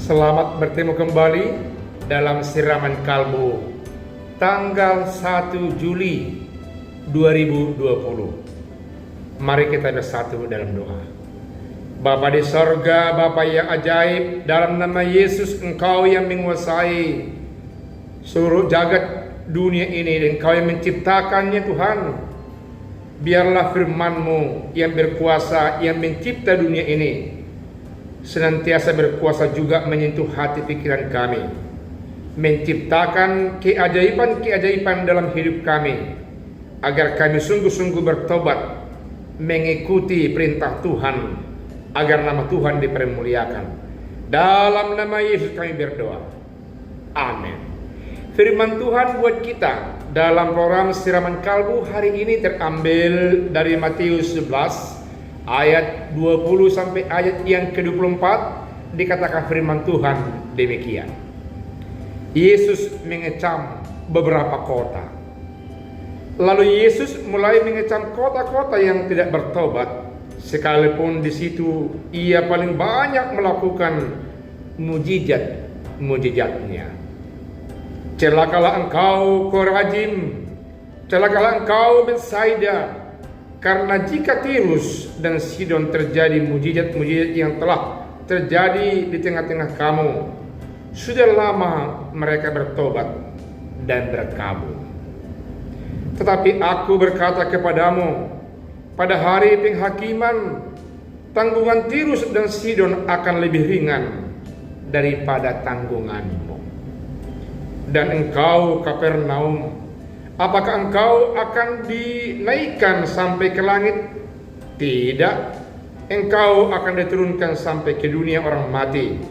Selamat bertemu kembali dalam Siraman Kalbu tanggal 1 Juli 2020. Mari kita bersatu dalam doa. Bapa di sorga, Bapa yang ajaib, dalam nama Yesus Engkau yang menguasai seluruh jagat dunia ini dan Engkau yang menciptakannya Tuhan. Biarlah firman-Mu yang berkuasa, yang mencipta dunia ini, senantiasa berkuasa juga menyentuh hati pikiran kami, menciptakan keajaiban-keajaiban dalam hidup kami, agar kami sungguh-sungguh bertobat, mengikuti perintah Tuhan, agar nama Tuhan dipermuliakan. Dalam nama Yesus kami berdoa. Amin. Firman Tuhan buat kita dalam program Siraman Kalbu hari ini terambil dari Matius 11 ayat 20 sampai ayat yang ke-24. Dikatakan firman Tuhan demikian. Yesus mengecam beberapa kota. Lalu Yesus mulai mengecam kota-kota yang tidak bertobat, sekalipun di situ ia paling banyak melakukan mujizat-mujizatnya. Celakalah engkau Korazim, celakalah engkau Betsaida, karena jika Tirus dan Sidon terjadi mujizat-mujizat yang telah terjadi di tengah-tengah kamu, sudah lama mereka bertobat dan berkabul. Tetapi aku berkata kepadamu, pada hari penghakiman, tanggungan Tirus dan Sidon akan lebih ringan daripada tanggunganmu. Dan engkau Kapernaum, apakah engkau akan dinaikkan sampai ke langit? Tidak, engkau akan diturunkan sampai ke dunia orang mati.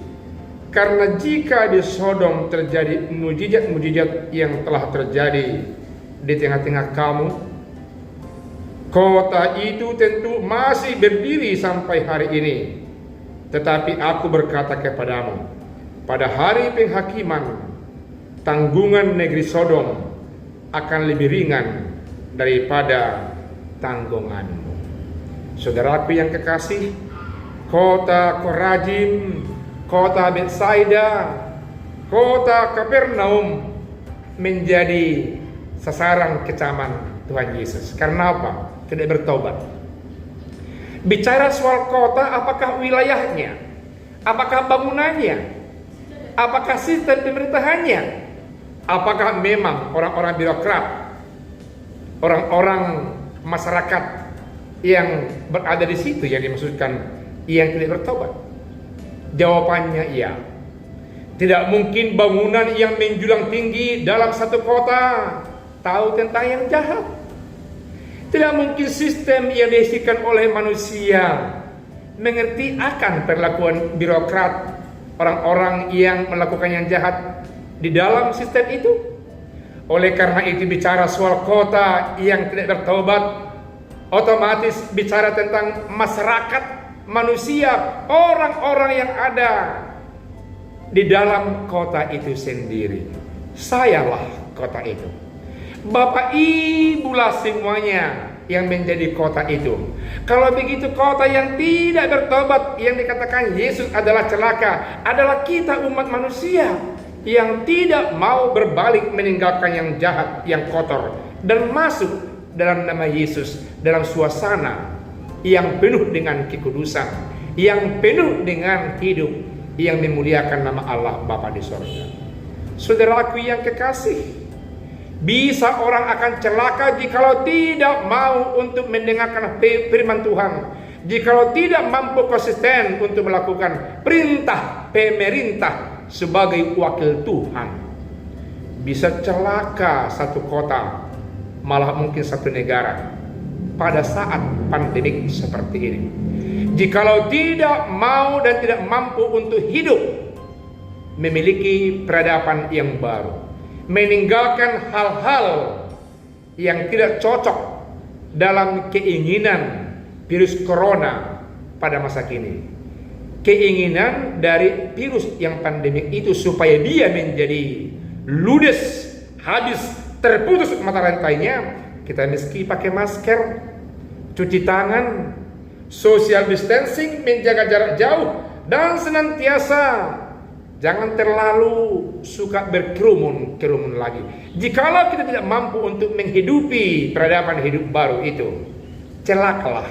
Karena jika di Sodom terjadi mujizat-mujizat yang telah terjadi di tengah-tengah kamu, kota itu tentu masih berdiri sampai hari ini. Tetapi aku berkata kepadamu, pada hari penghakiman, tanggungan negeri Sodom akan lebih ringan daripada tanggunganmu. Saudaraku yang kekasih, kota Korazim, kota Betsaida, kota Kapernaum menjadi sasaran kecaman Tuhan Yesus. Karena apa? Tidak bertobat. Bicara soal kota, apakah wilayahnya? Apakah bangunannya? Apakah sistem pemerintahannya? Apakah memang orang-orang birokrat, orang-orang masyarakat yang berada di situ yang dimaksudkan yang tidak bertobat? Jawabannya iya. Tidak mungkin bangunan yang menjulang tinggi dalam satu kota tahu tentang yang jahat. Tidak mungkin sistem yang dihasilkan oleh manusia mengerti akan perlakuan birokrat, orang-orang yang melakukan yang jahat di dalam sistem itu. Oleh karena itu, bicara soal kota yang tidak bertobat, otomatis bicara tentang masyarakat, manusia, orang-orang yang ada di dalam kota itu sendiri. Sayalah kota itu. Bapak Ibulah semuanya yang menjadi kota itu. Kalau begitu, kota yang tidak bertobat, yang dikatakan Yesus adalah celaka, adalah kita umat manusia yang tidak mau berbalik meninggalkan yang jahat, yang kotor, dan masuk dalam nama Yesus dalam suasana yang penuh dengan kekudusan, yang penuh dengan hidup yang memuliakan nama Allah Bapa di sorga. Saudaraku yang kekasih, bisa orang akan celaka jikalau tidak mau untuk mendengarkan firman Tuhan, jikalau tidak mampu konsisten untuk melakukan perintah pemerintah sebagai wakil Tuhan. Bisa celaka satu kota, malah mungkin satu negara pada saat pandemik seperti ini, jikalau tidak mau dan tidak mampu untuk hidup memiliki peradaban yang baru, meninggalkan hal-hal yang tidak cocok dalam keinginan virus corona pada masa kini. Keinginan dari virus yang pandemik itu supaya dia menjadi ludes, habis, terputus mata rantainya, kita meski pakai masker, cuci tangan, social distancing, menjaga jarak jauh, dan senantiasa Jangan terlalu suka berkerumun lagi. Jikalau kita tidak mampu untuk menghidupi peradaban hidup baru itu, celakalah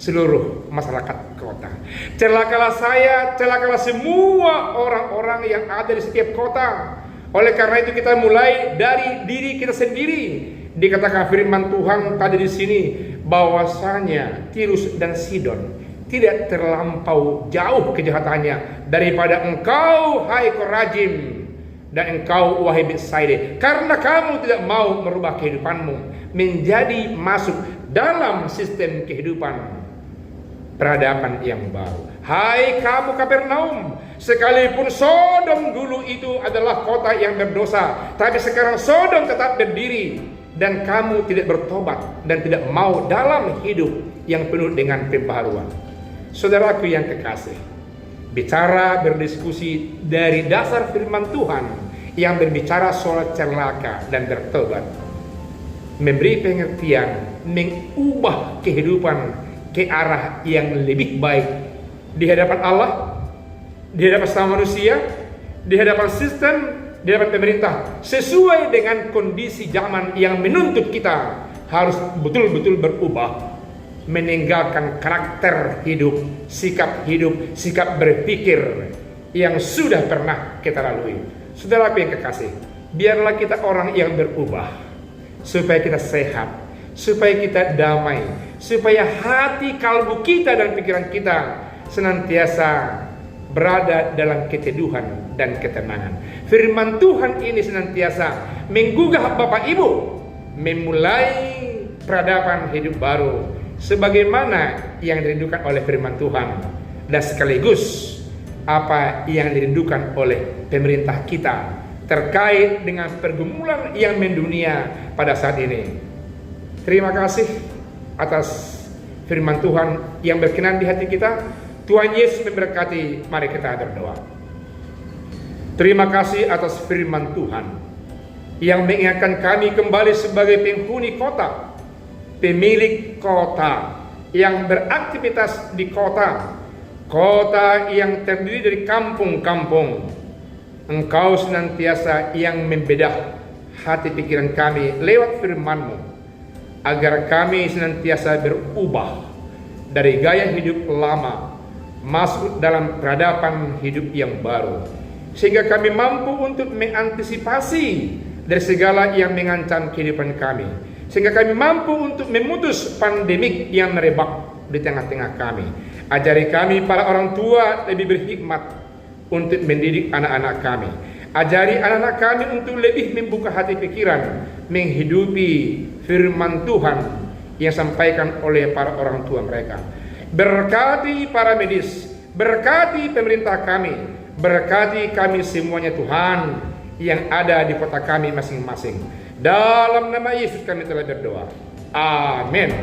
seluruh masyarakat kota. Celakalah saya, celakalah semua orang-orang yang ada di setiap kota. Oleh karena itu kita mulai dari diri kita sendiri. Dikatakan firman Tuhan tadi di sini bahwasanya Tirus dan Sidon tidak terlampau jauh kejahatannya daripada engkau, hai Korajim, dan engkau, wahai Betsaida, karena kamu tidak mau merubah kehidupanmu menjadi masuk dalam sistem kehidupan peradaban yang baru. Hai kamu Kapernaum, sekalipun Sodom dulu itu adalah kota yang berdosa, tapi sekarang Sodom tetap berdiri, dan kamu tidak bertobat dan tidak mau dalam hidup yang penuh dengan pembaharuan. Saudaraku yang kekasih, bicara berdiskusi dari dasar firman Tuhan yang berbicara soal celaka dan bertobat, memberi pengertian, mengubah kehidupan ke arah yang lebih baik di hadapan Allah, di hadapan sama manusia, di hadapan sistem, di hadapan pemerintah, sesuai dengan kondisi zaman yang menuntut kita harus betul-betul berubah, meninggalkan karakter hidup, sikap berpikir yang sudah pernah kita lalui. Saudara yang kekasih, biarlah kita orang yang berubah, supaya kita sehat, supaya kita damai, supaya hati kalbu kita dan pikiran kita senantiasa berada dalam keteduhan dan ketenangan. Firman Tuhan ini senantiasa menggugah Bapak Ibu memulai peradaban hidup baru sebagaimana yang dirindukan oleh firman Tuhan, dan sekaligus apa yang dirindukan oleh pemerintah kita terkait dengan pergumulan yang mendunia pada saat ini. Terima kasih atas firman Tuhan yang berkenan di hati kita. Tuhan Yesus memberkati. Mari kita berdoa. Terima kasih atas firman Tuhan yang mengingatkan kami kembali sebagai penghuni kota, pemilik kota yang beraktivitas di kota, kota yang terdiri dari kampung-kampung. Engkau senantiasa yang membedah hati pikiran kami lewat firman-Mu, agar kami senantiasa berubah dari gaya hidup lama masuk dalam peradaban hidup yang baru, sehingga kami mampu untuk mengantisipasi dari segala yang mengancam kehidupan kami, sehingga kami mampu untuk memutus pandemik yang merebak di tengah-tengah kami. Ajari kami para orang tua lebih berhikmat untuk mendidik anak-anak kami. Ajari anak-anak kami untuk lebih membuka hati pikiran, menghidupi firman Tuhan yang disampaikan oleh para orang tua mereka. Berkati para medis, berkati pemerintah kami, berkati kami semuanya Tuhan yang ada di kota kami masing-masing. Dalam nama Yesus kami telah berdoa. Amin.